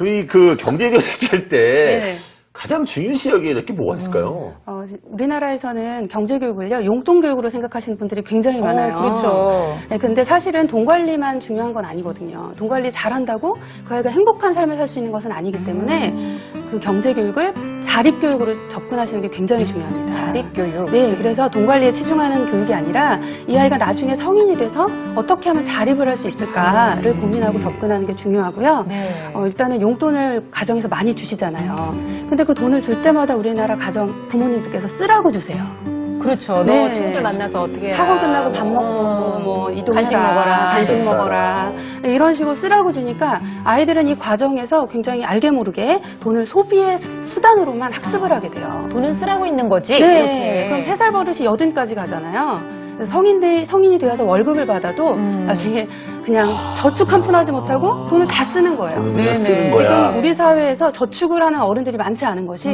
저희 그 경제교육할 때 네. 가장 중요시 여기는 게 뭐가 있을까요? 우리나라에서는 경제교육을요, 용돈교육으로 생각하시는 분들이 굉장히 많아요. 그렇죠. 네, 근데 사실은 돈 관리만 중요한 건 아니거든요. 돈 관리 잘한다고 그 아이가 행복한 삶을 살 수 있는 것은 아니기 때문에 그 경제교육을 자립교육으로 접근하시는 게 굉장히 중요합니다. 자립교육. 네, 그래서 돈 관리에 치중하는 교육이 아니라 이 아이가 나중에 성인이 돼서 어떻게 하면 자립을 할 수 있을까를 고민하고 접근하는 게 중요하고요. 네. 일단은 용돈을 가정에서 많이 주시잖아요. 근데 그 돈을 줄 때마다 우리나라 가정 부모님들께서 쓰라고 주세요. 그렇죠. 네. 너 친구들 만나서 어떻게 해라. 학원 끝나고 밥 먹고 뭐 이동해라, 간식 먹어라. 간식 네. 먹어라. 네, 이런 식으로 쓰라고 주니까 아이들은 이 과정에서 굉장히 알게 모르게 돈을 소비의 수단으로만 학습을 하게 돼요. 돈은 쓰라고 있는 거지. 네, 이렇게. 그럼 3살 버릇이 80까지 가잖아요. 성인이 되어서 월급을 받아도 나중에 그냥 저축 한 푼 하지 못하고 돈을 다 쓰는 거예요. 돈을 네네. 그냥 쓰는 지금 거야. 우리 사회에서 저축을 하는 어른들이 많지 않은 것이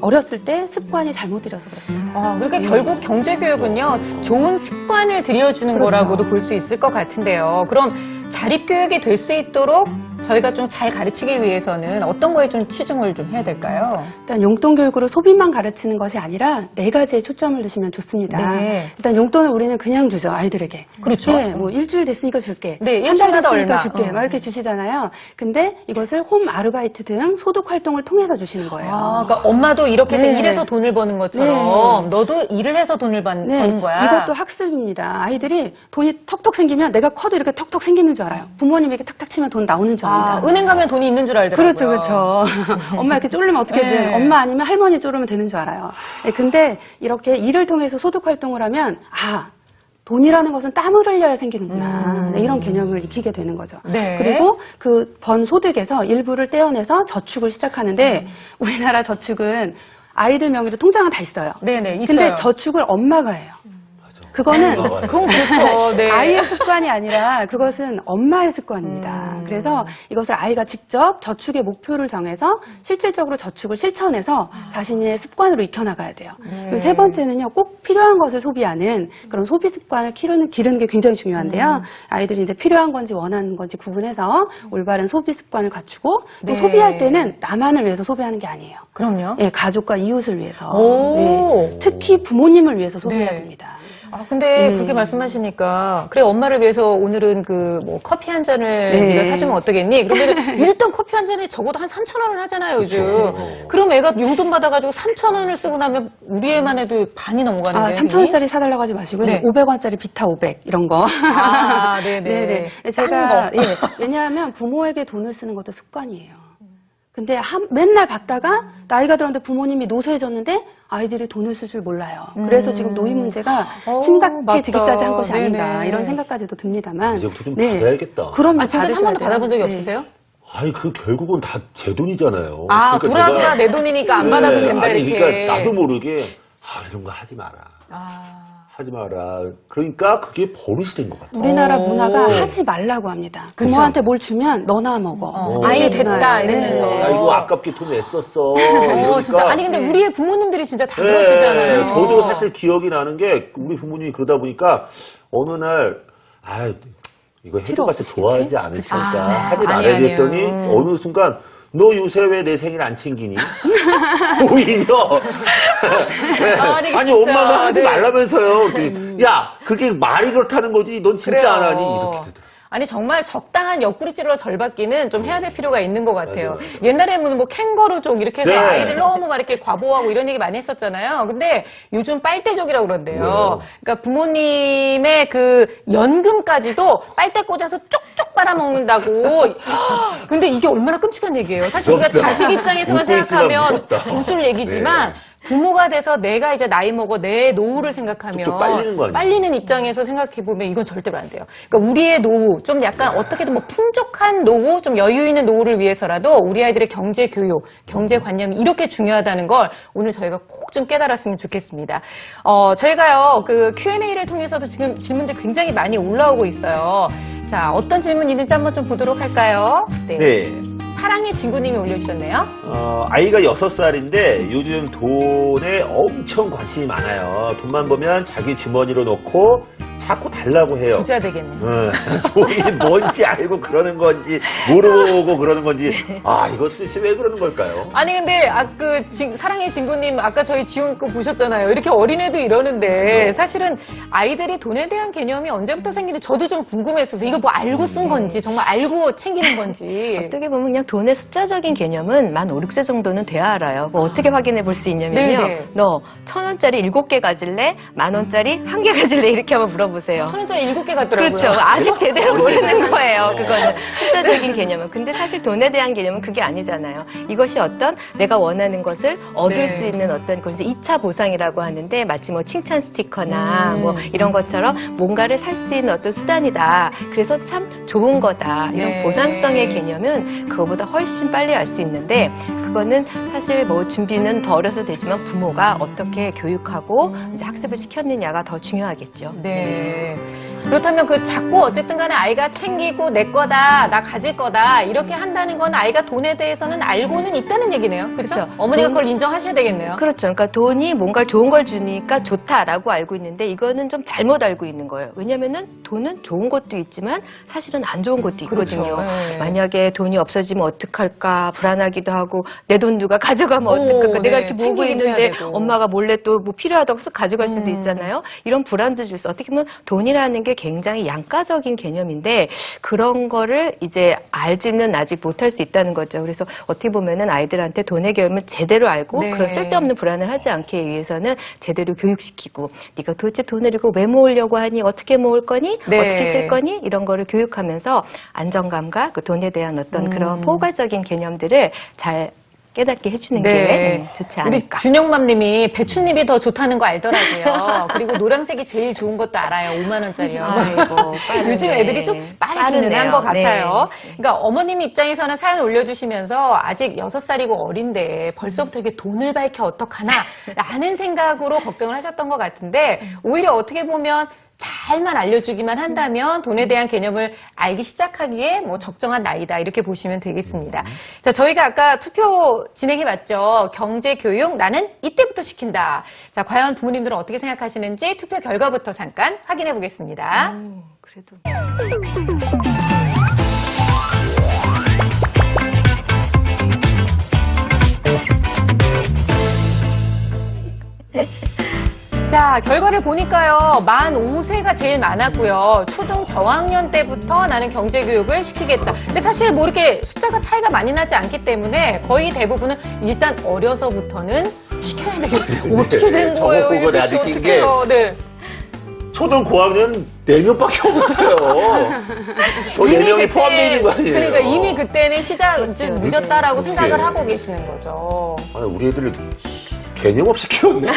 어렸을 때 습관이 잘못 들여서 그렇습니다. 그러니까 결국 경제교육은요, 좋은 습관을 들여주는 그렇죠. 거라고도 볼 수 있을 것 같은데요. 그럼 자립교육이 될 수 있도록 저희가 좀 잘 가르치기 위해서는 어떤 거에 좀 치중을 좀 해야 될까요? 일단 용돈 교육으로 소비만 가르치는 것이 아니라 4가지에 초점을 두시면 좋습니다. 네. 일단 용돈을 우리는 그냥 주죠, 아이들에게. 그렇죠. 네, 뭐 일주일 됐으니까 줄게. 네, 한 달 일주일마다 됐으니까 얼마. 줄게. 막 이렇게 주시잖아요. 근데 이것을 홈 아르바이트 등 소득 활동을 통해서 주시는 거예요. 그러니까 엄마도 이렇게 해서 네. 일해서 돈을 버는 것처럼 너도 일을 해서 돈을 버는 거야. 이것도 학습입니다. 아이들이 돈이 턱턱 생기면 내가 커도 이렇게 턱턱 생기는 줄 알아요. 부모님에게 탁탁 치면 돈 나오는 줄 압니다. 은행 가면 돈이 있는 줄 알더라고요. 그렇죠, 그렇죠. 엄마 이렇게 쫄르면 어떻게 돼? 네. 엄마 아니면 할머니 쫄르면 되는 줄 알아요. 네, 근데 이렇게 일을 통해서 소득 활동을 하면 돈이라는 것은 땀을 흘려야 생기는구나. 네, 이런 개념을 익히게 되는 거죠. 네. 그리고 그 번 소득에서 일부를 떼어내서 저축을 시작하는데 우리나라 저축은 아이들 명의로 통장은 다 있어요. 네네, 있어요. 근데 저축을 엄마가 해요. 그거는 그건 그렇죠. 네. 아이의 습관이 아니라 그것은 엄마의 습관입니다. 그래서 이것을 아이가 직접 저축의 목표를 정해서 실질적으로 저축을 실천해서 자신의 습관으로 익혀나가야 돼요. 그리고 3번째는요, 꼭 필요한 것을 소비하는 그런 소비 습관을 기르는 게 굉장히 중요한데요. 아이들이 이제 필요한 건지 원하는 건지 구분해서 올바른 소비 습관을 갖추고 또 네. 소비할 때는 나만을 위해서 소비하는 게 아니에요. 그럼요. 네, 가족과 이웃을 위해서. 오. 네, 특히 부모님을 위해서 소비해야 네. 됩니다. 근데 그렇게 말씀하시니까 그래 엄마를 위해서 오늘은 그 뭐 커피 한 잔을 네. 네가 사주면 어떠겠니? 그러면 일단 커피 한 잔에 적어도 한 3,000원을 하잖아요 요즘. 그렇죠. 그럼 애가 용돈 받아가지고 3,000원을 쓰고 나면 우리 애만 해도 반이 넘어가는데. 3,000원짜리 사달라고 하지 마시고 네. 500원짜리 비타 500 이런 거. 네네. 네네. 싼 제가 거. 왜냐하면 부모에게 돈을 쓰는 것도 습관이에요. 근데 맨날 받다가 나이가 들었는데 부모님이 노쇠해졌는데 아이들이 돈을 쓸 줄 몰라요. 그래서 지금 노인 문제가 심각해지기까지 한 것이 네네. 아닌가 이런 생각까지도 듭니다만. 이제부터 좀 받아야겠다. 그럼요. 진짜 한 받으셔야 번도 돼요. 받아본 적이 네. 없으세요? 결국은 다 제 돈이잖아요. 돌아가 내 돈이니까 안 받아도 된다 이렇게. 그러니까 나도 모르게 이런 거 하지 마라. 하지 마라. 그러니까 그게 버릇이 된 것 같아요. 우리나라 문화가 하지 말라고 합니다. 부모한테 뭘 주면 너나 먹어. 아이 됐다 이러면서. 야, 이거 아깝게 돈 애썼어. 이러니까. 진짜. 아니 근데 우리의 부모님들이 진짜 다 그러시잖아요. 저도 사실 기억이 나는 게 우리 부모님이 그러다 보니까 어느 날 이거 해줘봤자 좋아하지 않을 테니까 하지 말아야 아니에요. 했더니 어느 순간 너 요새 왜 내 생일 안 챙기니? 오히려 아니 진짜. 엄마가 하지 네. 말라면서요. 그랬더니, 야 그게 말이 그렇다는 거지 넌 진짜 그래요. 안 하니? 이렇게 되더라고요. 아니 정말 적당한 옆구리질러 절받기는 좀 해야 될 필요가 있는 것 같아요. 맞아요. 옛날에는 뭐 캥거루족 이렇게 해서 네. 아이들 너무 막 이렇게 과보하고 이런 얘기 많이 했었잖아요. 근데 요즘 빨대족이라고 그런대요. 뭐예요? 그러니까 부모님의 그 연금까지도 빨대 꽂아서 쪽쪽 빨아먹는다고. 근데 이게 얼마나 끔찍한 얘기예요. 사실 우리가 무섭다. 자식 입장에서만 웃고 있지만 생각하면 무섭다. 웃을 얘기지만 부모가 돼서 내가 이제 나이 먹어 내 노후를 생각하면 쭉쭉 빨리는 거 아니에요? 빨리는 입장에서 생각해보면 이건 절대로 안 돼요. 그러니까 우리의 노후, 좀 약간 어떻게든 뭐 풍족한 노후, 좀 여유 있는 노후를 위해서라도 우리 아이들의 경제 교육, 경제 관념이 이렇게 중요하다는 걸 오늘 저희가 꼭 좀 깨달았으면 좋겠습니다. 저희가요, 그 Q&A를 통해서도 지금 질문들 굉장히 많이 올라오고 있어요. 자, 어떤 질문 있는지 한번 좀 보도록 할까요? 네. 사랑의 친구님이 올려주셨네요. 아이가 6살인데 요즘 돈에 엄청 관심이 많아요. 돈만 보면 자기 주머니로 넣고 자꾸 달라고 해요. 부자 되겠네. 돈이 뭔지 알고 그러는 건지 모르고 그러는 건지 이거 도대체 왜 그러는 걸까요? 아니 근데 사랑의 진구님 아까 저희 지훈 거 보셨잖아요. 이렇게 어린애도 이러는데 그렇죠. 사실은 아이들이 돈에 대한 개념이 언제부터 생기는지 저도 좀 궁금했어서 이거 뭐 알고 쓴 건지 정말 알고 챙기는 건지. 어떻게 보면 그냥 돈의 숫자적인 개념은 만 5, 6세 정도는 돼야 알아요. 뭐 어떻게 확인해 볼 수 있냐면요. 네네. 너 1,000원짜리 7개 가질래? 10,000원짜리 1개 가질래? 이렇게 한번 물어보세요. 1,000원짜리 7개 같더라고요. 그렇죠. 아직 제대로 모르는 거예요. 그거는 숫자적인 개념은. 근데 사실 돈에 대한 개념은 그게 아니잖아요. 이것이 어떤 내가 원하는 것을 얻을 네. 수 있는 어떤 그래서 2차 보상이라고 하는데 마치 뭐 칭찬 스티커나 뭐 이런 것처럼 뭔가를 살 수 있는 어떤 수단이다. 그래서 참 좋은 거다. 이런 네. 보상성의 개념은 그거보다 훨씬 빨리 알 수 있는데 그거는 사실 뭐 준비는 더 어려서 되지만 부모가 어떻게 교육하고 이제 학습을 시켰느냐가 더 중요하겠죠. 네. 그렇다면 자꾸 어쨌든 간에 아이가 챙기고 내 거다, 나 가질 거다, 이렇게 한다는 건 아이가 돈에 대해서는 알고는 있다는 얘기네요. 그렇죠? 그렇죠. 어머니가 그걸 인정하셔야 되겠네요. 그렇죠. 그러니까 돈이 뭔가 좋은 걸 주니까 좋다라고 알고 있는데 이거는 좀 잘못 알고 있는 거예요. 왜냐면은 돈은 좋은 것도 있지만 사실은 안 좋은 것도 있거든요. 그렇죠. 네. 만약에 돈이 없어지면 어떡할까 불안하기도 하고 내 돈 누가 가져가면 어떡할까 내가 네. 이렇게 모으고 챙기긴 해야 있는데 되고. 엄마가 몰래 또 뭐 필요하다고 쓱 가져갈 수도 있잖아요. 이런 불안도 줄 수 어떻게 보면 돈이라는 게 굉장히 양가적인 개념인데 그런 거를 이제 알지는 아직 못할 수 있다는 거죠. 그래서 어떻게 보면은 아이들한테 돈의 개념을 제대로 알고 네. 그런 쓸데없는 불안을 하지 않게 위해서는 제대로 교육시키고 네가 도대체 돈을 이거 왜 모으려고 하니 어떻게 모을 거니 네. 어떻게 쓸 거니 이런 거를 교육하면서 안정감과 그 돈에 대한 어떤 그런 포괄적인 개념들을 잘 깨닫게 해주는 게 좋지 우리 않을까. 준영맘님이 배춧잎이 더 좋다는 거 알더라고요. 그리고 노란색이 제일 좋은 것도 알아요. 5만 원짜리요. 아이고, 빠르네. 요즘 애들이 좀 빠르기는 한 것 같아요. 그러니까 어머님 입장에서는 사연 올려주시면서 아직 6살이고 어린데 벌써부터 이게 돈을 밝혀 어떡하나 라는 생각으로 걱정을 하셨던 것 같은데 오히려 어떻게 보면 잘만 알려주기만 한다면 돈에 대한 개념을 알기 시작하기에 뭐 적정한 나이다 이렇게 보시면 되겠습니다. 자, 저희가 아까 투표 진행해봤죠. 경제교육 나는 이때부터 시킨다. 자, 과연 부모님들은 어떻게 생각하시는지 투표 결과부터 잠깐 확인해 보겠습니다. 그래도. 자, 결과를 보니까요. 만 5세가 제일 많았고요. 초등 저학년 때부터 나는 경제교육을 시키겠다. 근데 사실 뭐 이렇게 숫자가 차이가 많이 나지 않기 때문에 거의 대부분은 일단 어려서부터는 시켜야 되겠다. 어떻게 된 저거 거예요? 보고 이렇게 내가 느낀 어떻게 해요? 네. 초등 고학년 4명밖에 없어요. 저 4명이 포함되어 있는 거 아니에요? 그러니까 이미 그때는 시작은 늦었다라고 그렇죠. 생각을 하고 계시는 거죠. 아니, 우리 애들을 개념 없이 키웠네.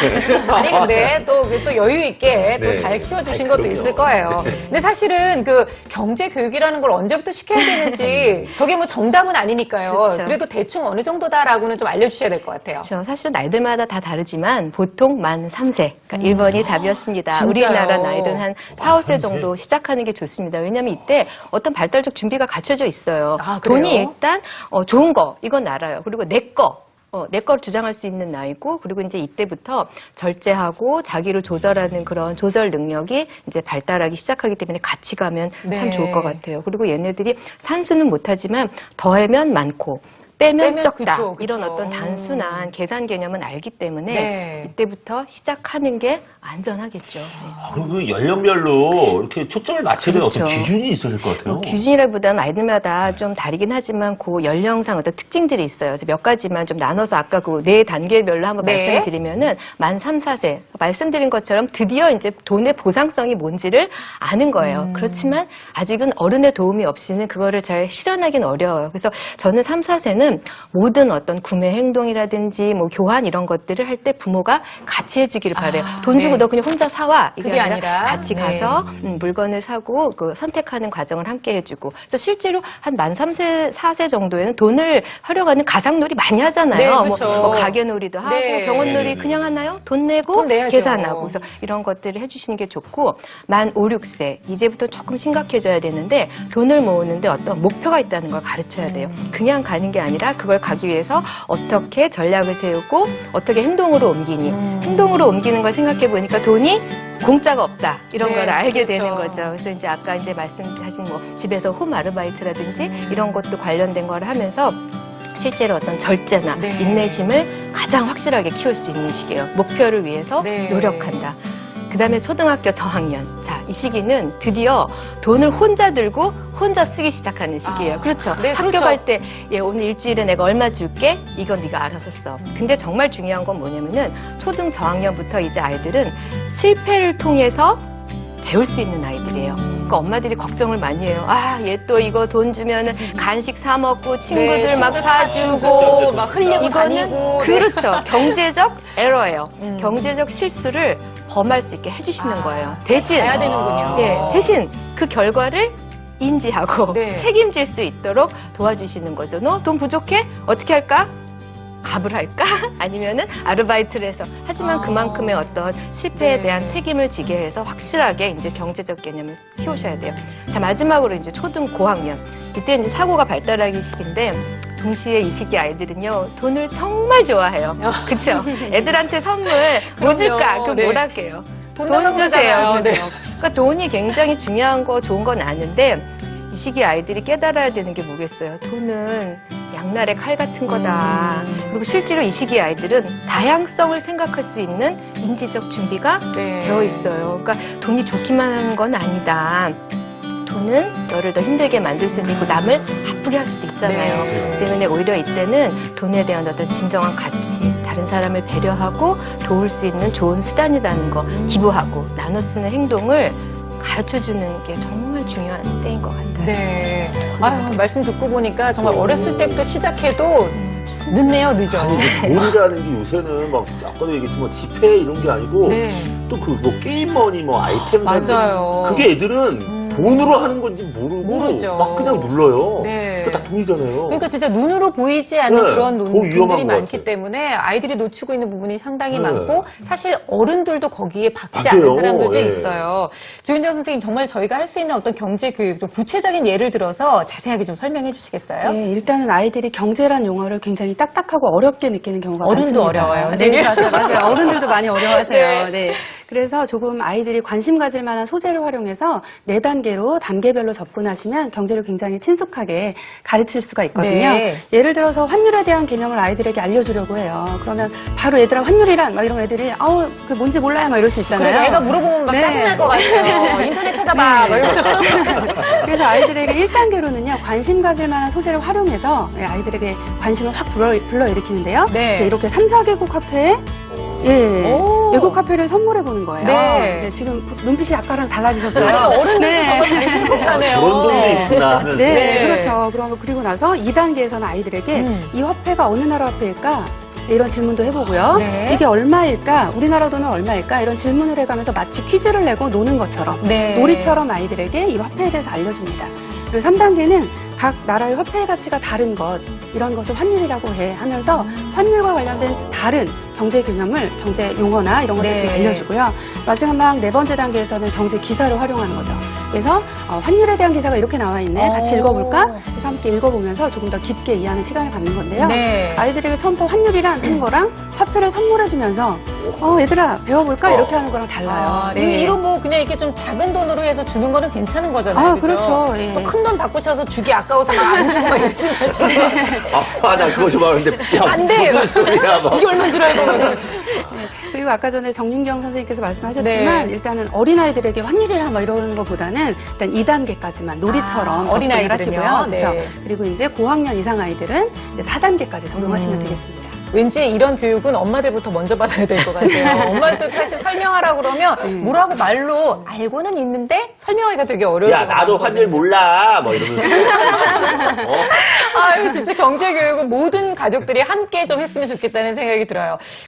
아니 근데 또 여유 있게 또 네. 잘 키워주신 아이, 것도 그럼요. 있을 거예요. 근데 사실은 경제 교육이라는 걸 언제부터 시켜야 되는지 저게 뭐 정답은 아니니까요. 그렇죠. 그래도 대충 어느 정도다라고는 좀 알려주셔야 될 것 같아요. 그렇죠. 사실은 나이들마다 다 다르지만 보통 만 3세, 그러니까 1번이 답이었습니다. 진짜요? 우리나라 나이는 한 4, 5세 3세? 정도 시작하는 게 좋습니다. 왜냐하면 이때 어떤 발달적 준비가 갖춰져 있어요. 아, 그래요? 돈이 일단 좋은 거, 이건 알아요. 그리고 내 거. 내 거를 주장할 수 있는 나이고, 그리고 이제 이때부터 절제하고 자기를 조절하는 그런 조절 능력이 이제 발달하기 시작하기 때문에 같이 가면 네. 참 좋을 것 같아요. 그리고 얘네들이 산수는 못하지만 더하면 많고, 빼면 적다. 그쵸. 이런 어떤 단순한 계산 개념은 알기 때문에 네. 이때부터 시작하는 게 안전하겠죠. 네. 그리고 그 연령별로 이렇게 초점을 맞춰야 되는 그렇죠. 어떤 기준이 있어야 될 것 같아요. 기준이라기보다는 아이들마다 좀 다르긴 하지만 그 연령상 어떤 특징들이 있어요. 그래서 몇 가지만 좀 나눠서 아까 그 네 단계별로 한번 네. 말씀을 드리면은 만 3, 4세 말씀드린 것처럼 드디어 이제 돈의 보상성이 뭔지를 아는 거예요. 그렇지만 아직은 어른의 도움이 없이는 그거를 잘 실현하기는 어려워요. 그래서 저는 3, 4세는 모든 어떤 구매 행동이라든지 뭐 교환 이런 것들을 할 때 부모가 같이 해주기를 바래요. 돈 주고 네. 너 그냥 혼자 사와 이게 그게 아니라 아니라, 같이 네. 가서 물건을 사고 그 선택하는 과정을 함께 해주고 그래서 실제로 한 만 3세, 4세 정도에는 돈을 활용하는 가상놀이 많이 하잖아요. 네, 그쵸. 뭐 가게놀이도 하고 네. 병원놀이 네. 그냥 하나요? 돈 내고 돈 내야죠. 계산하고 그래서 이런 것들을 해주시는 게 좋고 만 5, 6세 이제부터 조금 심각해져야 되는데 돈을 모으는데 어떤 목표가 있다는 걸 가르쳐야 돼요. 그냥 가는 게 아니라 그걸 가기 위해서 어떻게 전략을 세우고 어떻게 행동으로 옮기니 행동으로 옮기는 걸 생각해 보니까 돈이 공짜가 없다 이런 네, 걸 알게 그렇죠. 되는 거죠. 그래서 이제 아까 이제 말씀하신 뭐 집에서 홈 아르바이트라든지 이런 것도 관련된 걸 하면서 실제로 어떤 절제나 네. 인내심을 가장 확실하게 키울 수 있는 시기예요. 목표를 위해서 네. 노력한다. 그 다음에 초등학교 저학년. 자, 이 시기는 드디어 돈을 혼자 들고 혼자 쓰기 시작하는 시기예요. 그렇죠. 네, 학교 그렇죠. 갈 때, 오늘 일주일에 내가 얼마 줄게? 이건 네가 알아서 써. 근데 정말 중요한 건 뭐냐면은 초등 저학년부터 이제 아이들은 실패를 통해서 배울 수 있는 아이들이에요. 그러니까 엄마들이 걱정을 많이 해요. 아, 얘 또 이거 돈 주면은 간식 사 먹고 친구들 네, 막 친구들 사주고 막 흘리고 이거는 다니고. 네. 그렇죠. 경제적 에러예요. 경제적 실수를 범할 수 있게 해주시는 거예요. 대신 가야 되는군요. 예, 대신 그 결과를 인지하고 네. 책임질 수 있도록 도와주시는 거죠. 너 돈 부족해? 어떻게 할까? 갑을 할까? 아니면은 아르바이트를 해서 하지만 그만큼의 어떤 실패에 네. 대한 책임을 지게 해서 확실하게 이제 경제적 개념을 키우셔야 돼요. 자, 마지막으로 이제 초등 고학년. 이때 이제 사고가 발달하기 시기인데 동시에 이 시기 아이들은요 돈을 정말 좋아해요. 그쵸? 애들한테 선물 뭐 줄까? 그 네. 뭐라 해요? 돈 돈 주세요. 달라고 그죠? 하잖아요. 그러니까 돈이 굉장히 중요한 거 좋은 건 아는데 이 시기 아이들이 깨달아야 되는 게 뭐겠어요? 돈은 양날의 칼 같은 거다. 그리고 실제로 이 시기 아이들은 다양성을 생각할 수 있는 인지적 준비가 네. 되어 있어요. 그러니까 돈이 좋기만 하는 건 아니다. 돈은 너를 더 힘들게 만들 수도 있고 남을 아프게 할 수도 있잖아요. 네. 그렇기 때문에 오히려 이때는 돈에 대한 어떤 진정한 가치, 다른 사람을 배려하고 도울 수 있는 좋은 수단이라는 거, 기부하고 나눠 쓰는 행동을 가르쳐주는 게 정말 중요한 때인 것 같아요. 네. 아유, 말씀 듣고 보니까 정말 어렸을 때부터 시작해도 늦네요, 늦어. 아니, 그 돈이라는 게 요새는 막, 아까도 얘기했지만 지폐 이런 게 아니고, 네. 또 그 뭐 게임머니, 뭐 아이템 사는 맞아요. 그게 애들은 돈으로 하는 건지 모르죠. 막 그냥 눌러요. 네. 그거 다 돈이잖아요. 그러니까 진짜 눈으로 보이지 않는 네, 그런 더 돈들이 위험한 것 많기 같아요. 때문에 아이들이 놓치고 있는 부분이 상당히 네. 많고 사실 어른들도 거기에 받지 맞아요. 않는 사람들도 예. 있어요. 조윤정 선생님 정말 저희가 할 수 있는 어떤 경제 교육 좀 구체적인 예를 들어서 자세하게 좀 설명해 주시겠어요? 네, 일단은 아이들이 경제란 용어를 굉장히 딱딱하고 어렵게 느끼는 경우가 어른도 많습니다. 어려워요. 네, 맞아요. 어른들도 많이 어려워하세요. 네. 네. 그래서 조금 아이들이 관심 가질 만한 소재를 활용해서 4단계로 단계별로 접근하시면 경제를 굉장히 친숙하게 가르칠 수가 있거든요. 네. 예를 들어서 환율에 대한 개념을 아이들에게 알려주려고 해요. 그러면 바로 얘들아 환율이란 막 이런 애들이 아우 그 뭔지 몰라요 막 이럴 수 있잖아요. 그래, 애가 물어보면 막 네. 짜증날 것 같아요. 인터넷 찾아봐. 네. 막 이러면서. 그래서 아이들에게 1단계로는요, 관심 가질 만한 소재를 활용해서 아이들에게 관심을 확 불러일으키는데요. 네. 이렇게 3, 4개국 화폐에 오. 외국 화폐를 선물해 보는 거예요. 네. 이제 지금 눈빛이 아까랑 달라지셨어요. 그러니까 어른들도 네. 정말 잘 생각하네요. 그런 돈도 있구나 하면서. 네, 네. 그렇죠. 그리고 나서 2단계에서는 아이들에게 이 화폐가 어느 나라 화폐일까? 이런 질문도 해보고요. 네. 이게 얼마일까? 우리나라 돈은 얼마일까? 이런 질문을 해가면서 마치 퀴즈를 내고 노는 것처럼 네. 놀이처럼 아이들에게 이 화폐에 대해서 알려줍니다. 그리고 3단계는 각 나라의 화폐의 가치가 다른 것, 이런 것을 환율이라고 하면서 환율과 관련된 다른 경제 개념을, 경제 용어나 이런 것들을 네. 좀 알려주고요. 마지막 4번째 단계에서는 경제 기사를 활용하는 거죠. 그래서 환율에 대한 기사가 이렇게 나와 있네. 같이 읽어볼까? 그래서 함께 읽어보면서 조금 더 깊게 이해하는 시간을 갖는 건데요. 네. 아이들에게 처음부터 환율이란 하는 거랑 화폐를 선물해주면서 얘들아 배워볼까? 이렇게 하는 거랑 달라요. 아, 이런 뭐 그냥 이렇게 좀 작은 돈으로 해서 주는 거는 괜찮은 거잖아요. 아, 그죠? 그렇죠. 예. 큰 돈 바꾸셔서 주기 아까워서 막 안 주고 막 이러지 마시고. 아빠, 나 그거 좀 하는데. 야, 안 돼! 무슨 소리야, 막. 이게 얼마인 줄 알고. 그리고 아까 전에 정윤경 선생님께서 말씀하셨지만 네. 일단은 어린아이들에게 환율이라 뭐 이러는 것보다는 일단 2단계까지만 놀이처럼 접근을 어린아이들은요? 하시고요. 그렇죠. 네. 그리고 이제 고학년 이상 아이들은 이제 4단계까지 적용하시면 되겠습니다. 왠지 이런 교육은 엄마들부터 먼저 받아야 될 것 같아요. 엄마도 사실 설명하라고 그러면 뭐라고 말로 알고는 있는데 설명하기가 되게 어려울 야, 것 나도 같거든요. 환율 몰라. 뭐 이러면서. 아유, 진짜 경제교육은 모든 가족들이 함께 좀 했으면 좋겠다는 생각이 들어요.